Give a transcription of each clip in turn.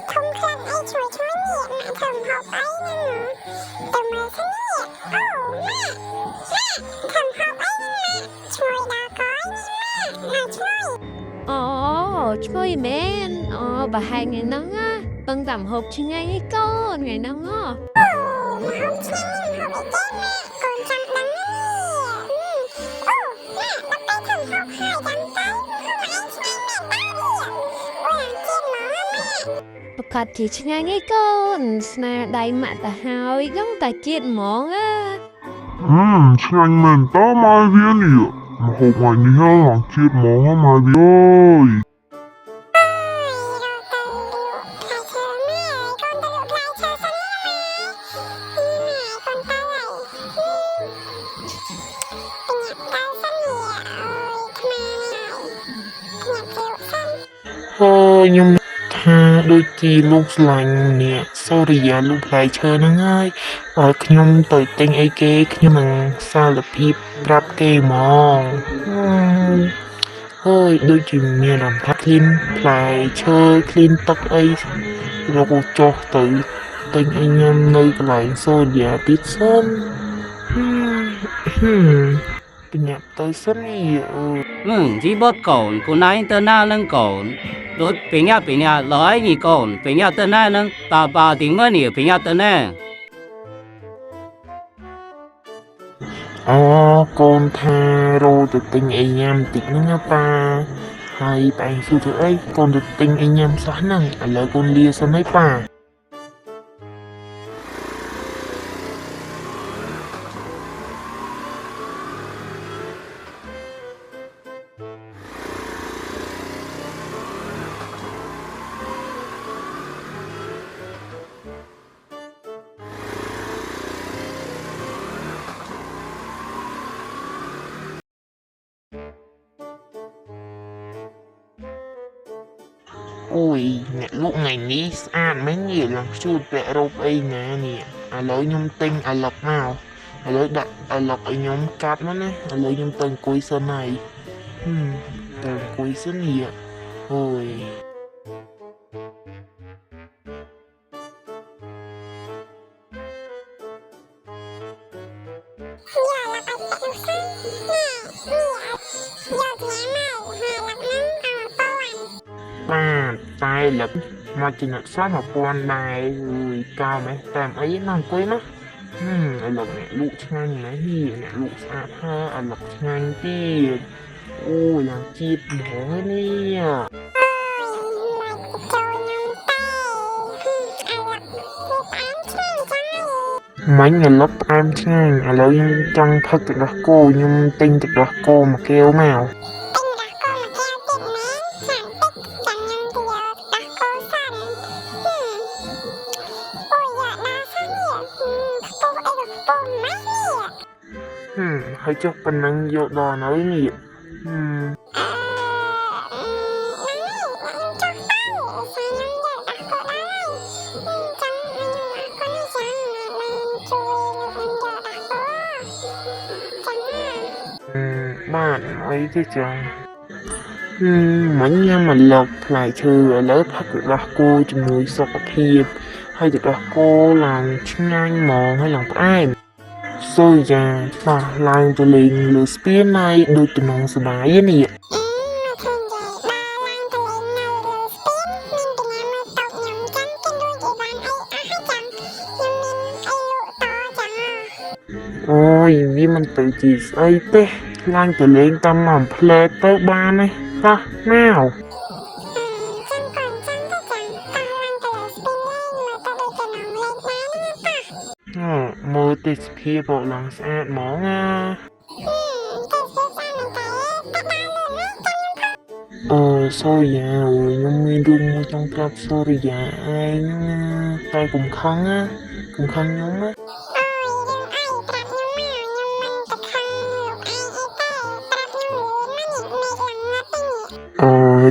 thông khen ai chuối chuối nhẹ mẹ thầm học ấy nè tụi mày sao nhẹ thầm học ấy nè chuối đã có mà chuối chuối mến bà hai ngày nắng á tân tầm hộp chứ ngay cái con ngày nắng á mà học chim học ấy tên mẹ còn chẳng nắng nè mẹ bắt tay thầm học hai đám tay không ai chuối mẹ ba đi ôi làm chiên nó mẹ ប្រកាសជាឆ្ងាញ់ឯកូនស្នាដៃម៉ាក់តាហើយខ្ញុំតាជាតិហ្មងអា ឆ្ងាញ់មែនតើម៉ែវានេះម្ហូបថ្ងៃនេះឡើងជាតិហ្មងម៉ែវាអើយ ខ្ញុំថាដូចជាលោកស្លាញ់នេះសូរិយាលោកផ្លែឈើហ្នឹងហើយឲ្យខ្ញុំទៅទិញអីគេខ្ញុំនឹងសារភាពប្រាប់គេហ្មងហើយដូចជាមានអារម្មណ៍ថាឃ្លីនផ្លែឈើឃ្លីនទឹកអីរកចុះទៅទិញអីញ៉ាំនៅកន្លែងសូរិយាទៀតសិនបញ្ញាប់ទៅសិននេះជីបតកូនគូណៃទៅណានឹងកូនដូចបញ្ញាឡើយនេះកូនបញ្ញាទៅណានឹងតាបាទីមើលនេះបញ្ញាទៅណាកូនថារោទៅទិញអីញ៉ាំតិចហ្នឹងណាប៉ាហើយប៉ាសួរធ្វើអីកូនទៅទិញអីញ៉ាំសោះហ្នឹងឥឡូវកូនលាសិនហើយប៉ាអូយអ្នកលក់ថ្ងៃនេះស្អាតមែននេះឡើងជួតពាក់រ៉ូបអីណានេះឥឡូវខ្ញុំទិញអាឡុកមកឥឡូវដាក់អាឡុកឲ្យខ្ញុំកាត់មកណាឥឡូវខ្ញុំទៅអង្គុយសិនហើយទៅអង្គុយសិននេះអូយបាទតែលឹកមកចំណុចសោះ1000ដែរអើយកោមែនតាមអីមកអង្គុយមកឥឡូវអ្នកលក់ឆ្ងាញ់ណាស់នេះអ្នកលក់ស្អាតហើយឥឡូវឆ្ងាញ់ទៀតអូយឡើងជាតិហ្មងនេះមិញឥឡូវផ្អែមឆ្ងាញ់ឥឡូវខ្ញុំចង់ផឹកទឹកដោះគោខ្ញុំទិញទឹកដោះគោមួយកែវមកហើយចុះប៉ុណ្ណឹងយកដល់នៅនេះបាទអីទេចឹងមិញញ៉ាំអាឡុកផ្លែឈើឥឡូវផឹកទឹកដោះគោជំនួយសុខភាពហើយទឹកដោះគោឡើងឆ្ងាញ់ហ្មងហើយឡើងផ្អែមសូយ៉ាបោះឡើងទៅលេងលើស្ពានហើយដូចទំនងសបាយនេះអូយវាមិនទៅជាស្អីទេឡើងទៅលេងតាមអំផ្លែទៅបានទេបោះមកមើលទេសភាពបកឡើងស្អាតហ្មងណាសូរិយាខ្ញុំមានរឿងមួយចង់ប្រាប់សូរិយាឯងតែកុំខឹងណាកុំខឹងខ្ញុំណា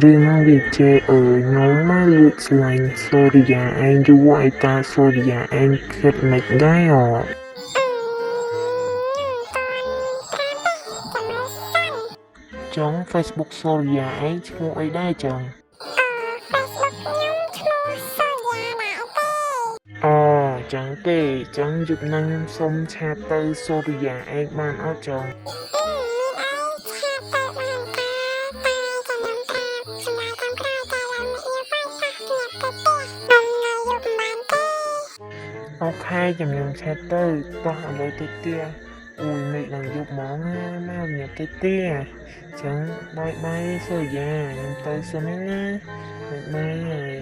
រឿងហ្នឹងវាជាខ្ញុំមកលួចស្លាញ់សូរិយាឯងយូរឲ្យតាសូរិយាឯងគិតមិនដែរចង់ Facebook សូរិយាឯងឈ្មោះអីដែរចង់ Facebook ខ្ញុំឈ ចឹងទេចឹងយប់នឹងសុំឆាតទៅសូរិយាឯងបានអត់ចឹង អូខេចាំខ្ញុំឆាតទៅតោះឥឡូវតិចទៀតអូយមេឃឡើងយប់ហ្មងណាមកញ៉ាំតិចទៀតចឹងបាយសូយ៉ាខ្ញុំទៅសិនណាបាយហើយ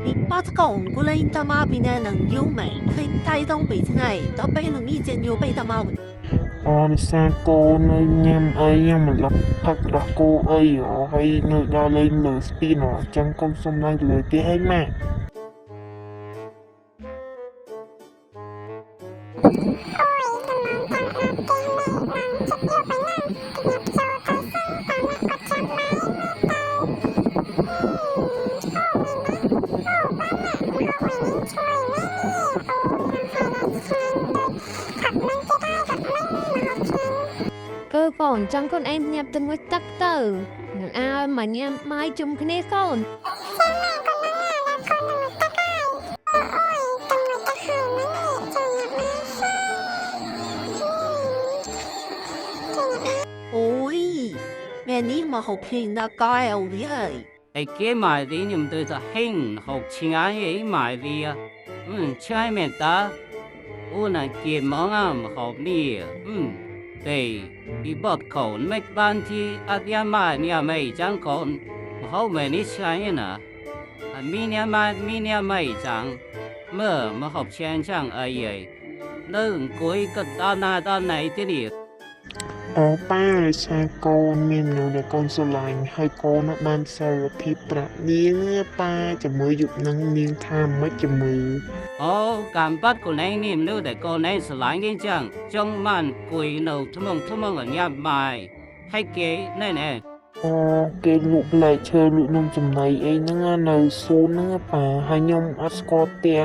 你把这个我来他妈边的能优美，可以带动北京哎，到北能意见又被他妈。 អូនសាគោនៅញ៉ាំអីមិនលប់ផឹករបស់គោអីហើយនៅដល់លេងលើស្ពីនចឹងកុំសុំឡើងលើគេឲ្យម៉ាក់ Cơ còn chẳng con em nhập từng ngôi tắc tử. Ai mà nhập mai chung cái này con. Ôi, mẹ ní mà học hình là coi ẩu đi hời. Ai kia mãi đi nhưng tôi sẽ hình học chính ai ấy mãi đi à. Chai mẹ ta. Ủa là kia mong học đi. Thì bị bọt khẩu mấy ban thì ác gia mãi nhà mày chẳng còn. Hậu mẹ ní chai nè. Mi nhà mày chẳng. Mơ mà học chen chẳng ấy ấy. Nâng cuối cất ta này thế đi. អូប៉ាឆាកូនមានមនុស្សដែលកូនស្រឡាញ់ហើយកូនបានសារភាពប្រាក់នាងប៉ាជាមួយយប់នឹងនាងថាមិនជាមួយ Ồ, cảm bắt của anh niềm lưu để con anh sẽ lái cái chẳng. Trong màn quỷ nấu thơm mông ở nhà bài. Hay kế này nè. អូគេលក់ផ្លែឈើលក់នំចំណីអីហ្នឹងនៅសួនហ្នឹងប៉ាហើយខ្ញុំអត់ស្គាល់ផ្ទះ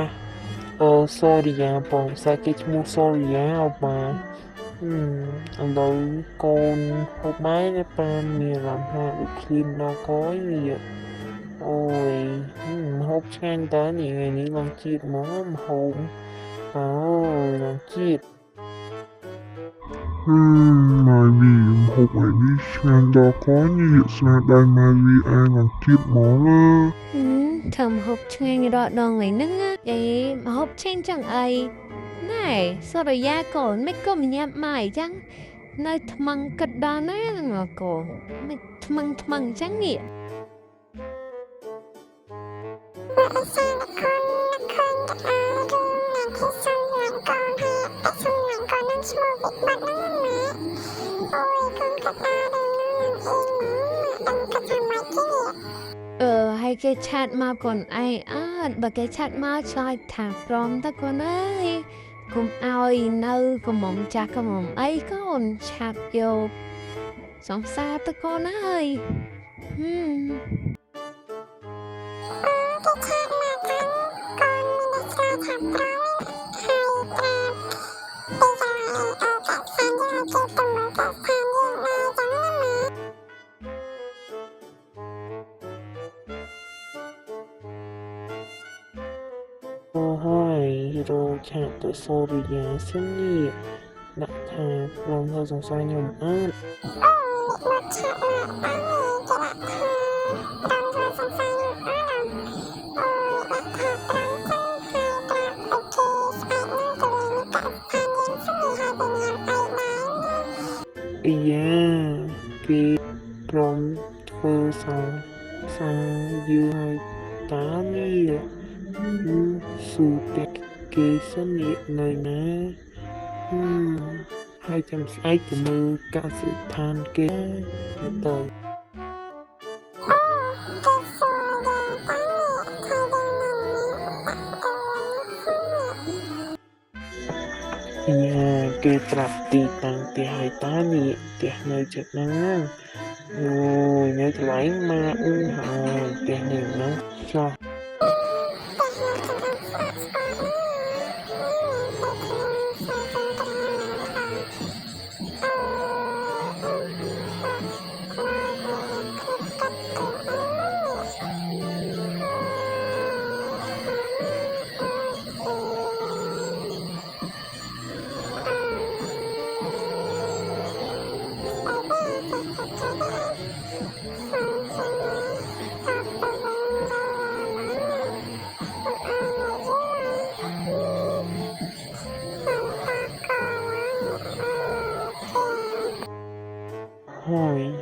សូរិយាបងផ្សាយគេឈ្មោះសូរិយាប៉ាឥឡូវកូនហូបបាយណាប៉ាមានអារម្មណ៍ថាដូចឃ្លានដល់កយវាអូយហូបឆ្ងាញ់តើនេះថ្ងៃនេះឡើងជាតិហ្មងហូបអូឡើងជាតិ mai vì một ngày đi sang đó có như hiện ra đây mai vì ai làm kiếp món Thầm hộp chanh đọt đòn lấy nâng á. Vậy mà hộp chanh chẳng ấy. Này, sao rồi da cổ mấy cô mình nhập mày chăng? Nơi thầm cất đó nói là cổ. Mấy thầm chẳng nghĩa. Hay cái chat mà còn ai bà cái chat mà cho thả prom ta con ơi. Cùng ao nâu cùng mộng cha cùng mộng ấy con chat vô. Sống xa ta con ơi. Rồi chạm tới Soria xin nhị đã thà lòng hơi dòng xoay nhầm ơn cái prom thơ sang dư hai tá ni สูตรเกสเนียหน่อยนะให้จำไอ้กับมือการสืบทานเกต่อ Nhà kê trạp tì tăng tì hai tá nị tì nơi chật nắng rồi nhớ lấy ma rồi tì này nó cho hỏi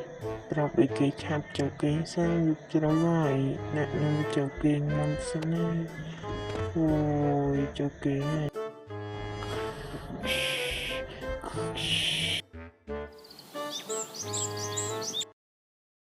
trạp bị kê chạp cho kê sang dục cho nó lại nạn nâng cho kê năm sáng nay ôi cho kê này